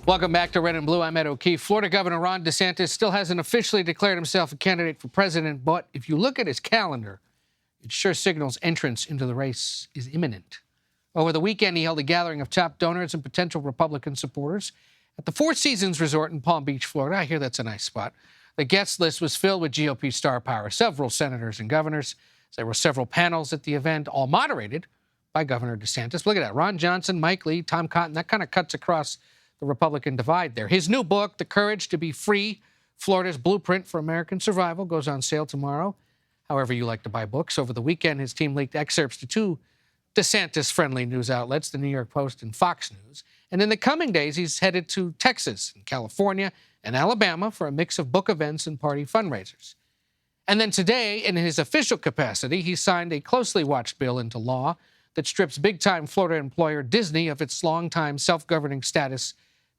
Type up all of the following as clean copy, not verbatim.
Welcome back to Red and Blue. I'm Ed O'Keefe. Florida Governor Ron DeSantis still hasn't officially declared himself a candidate for president, but if you look at his calendar, it sure signals entrance into the race is imminent. Over the weekend, he held a gathering of top donors and potential Republican supporters at the Four Seasons Resort in Palm Beach, Florida. I hear that's a nice spot. The guest list was filled with GOP star power, several senators and governors. There were several panels at the event, all moderated by Governor DeSantis. Look at that. Ron Johnson, Mike Lee, Tom Cotton. That kind of cuts across the Republican divide there. His new book, The Courage to Be Free, Florida's Blueprint for American Survival, goes on sale tomorrow. However you like to buy books. Over the weekend, his team leaked excerpts to two DeSantis-friendly news outlets, the New York Post and Fox News. And in the coming days, he's headed to Texas and California and Alabama for a mix of book events and party fundraisers. And then today, in his official capacity, he signed a closely watched bill into law that strips big-time Florida employer Disney of its longtime self-governing status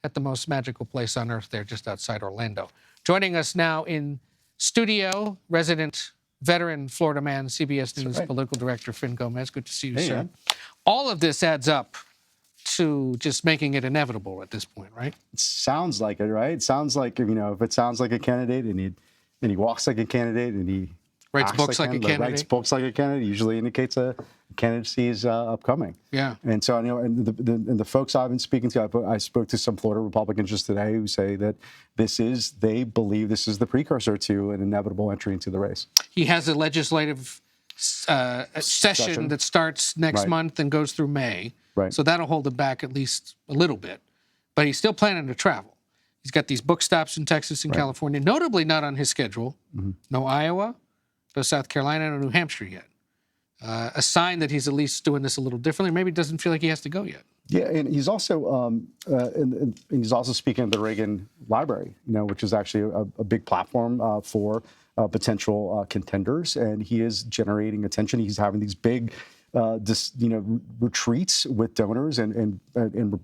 at the most magical place on earth there just outside Orlando. Joining us now in studio, resident veteran Florida man, CBS News political director Fin Gomez. Good to see you, sir. Man. All of this adds up to just making it inevitable at this point, right? It sounds like it, right? It sounds like, if it sounds like a candidate and he walks like a candidate and he writes books like a candidate. Writes books like a candidate usually indicates a candidacy is upcoming. Yeah. And so, and the folks I've been speaking to, I spoke to some Florida Republicans just today who say that they believe this is the precursor to an inevitable entry into the race. He has a legislative session that starts next month and goes through May. Right. So that'll hold him back at least a little bit. But he's still planning to travel. He's got these book stops in Texas and California, notably not on his schedule. Mm-hmm. No Iowa, no South Carolina, no New Hampshire yet. A sign that he's at least doing this a little differently. Maybe doesn't feel like he has to go yet. Yeah, and he's also and he's also speaking at the Reagan Library, which is actually a big platform for potential contenders, and he is generating attention. He's having these big retreats with donors and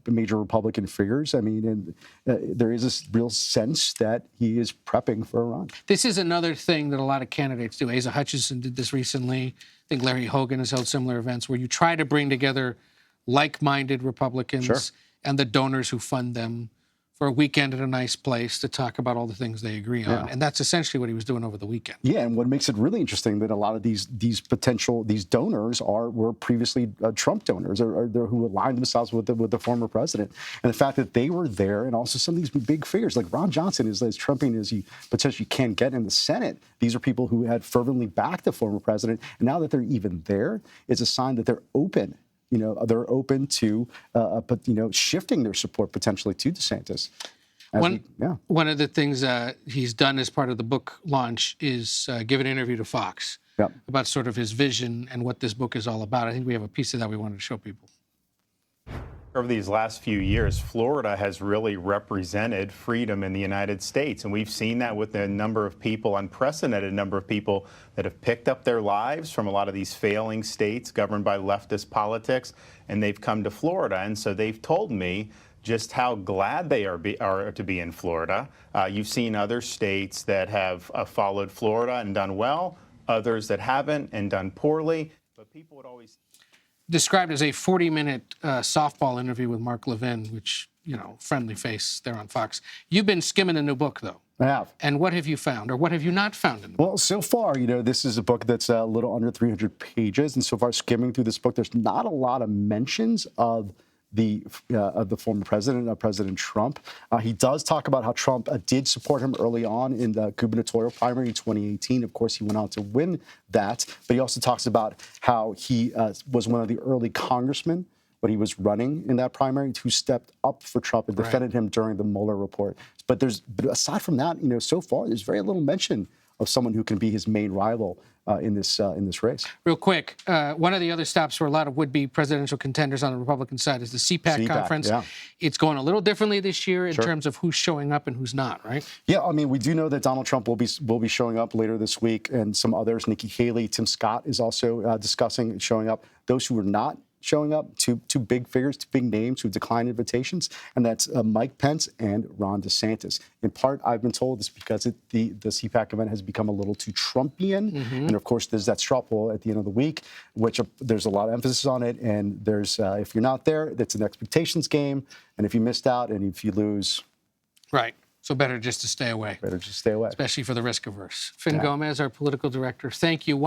major Republican figures. I mean, and there is this real sense that he is prepping for a run. This is another thing that a lot of candidates do. Asa Hutchinson did this recently. I think Larry Hogan has held similar events where you try to bring together like-minded Republicans and the donors who fund them for a weekend at a nice place to talk about all the things they agree on. And that's essentially what he was doing over the weekend. Yeah, and what makes it really interesting that a lot of these donors were previously Trump donors or who aligned themselves with the former president. And the fact that they were there, and also some of these big figures like Ron Johnson is as Trumpian as he potentially can get in the Senate. These are people who had fervently backed the former president, and now that they're even there, it's a sign that they're open. They're open to, shifting their support potentially to DeSantis. One of the things he's done as part of the book launch is give an interview to Fox about sort of his vision and what this book is all about. I think we have a piece of that we wanted to show people. Over these last few years, Florida has really represented freedom in the United States. And we've seen that with a number of people, unprecedented number of people that have picked up their lives from a lot of these failing states governed by leftist politics, and they've come to Florida. And so they've told me just how glad they are to be in Florida. You've seen other states that have followed Florida and done well, others that haven't and done poorly. But people would always described as a 40-minute softball interview with Mark Levin, which, friendly face there on Fox. You've been skimming the new book, though. I have. And what have you found, or what have you not found in the book? Well, so far, this is a book that's a little under 300 pages, and so far skimming through this book, there's not a lot of mentions of the former president, President Trump. He does talk about how Trump did support him early on in the gubernatorial primary in 2018. Of course, he went on to win that. But he also talks about how he was one of the early congressmen when he was running in that primary who stepped up for Trump and defended him during the Mueller report. But aside from that, so far, there's very little mention of someone who can be his main rival in this race. Real quick, one of the other stops for a lot of would-be presidential contenders on the Republican side is the CPAC conference. Yeah. It's going a little differently this year in terms of who's showing up and who's not, right? Yeah, I mean, we do know that Donald Trump will be showing up later this week, and some others. Nikki Haley, Tim Scott is also showing up. Those who are not showing up, two big figures, two big names who declined invitations, and that's Mike Pence and Ron DeSantis. In part, I've been told, it's because the CPAC event has become a little too Trumpian, and of course, there's that straw poll at the end of the week, which there's a lot of emphasis on it, and there's if you're not there, it's an expectations game, and if you missed out and if you lose, Right. So better just to stay away. better just stay away. Especially for the risk averse. Finn Gomez, our political director, thank you.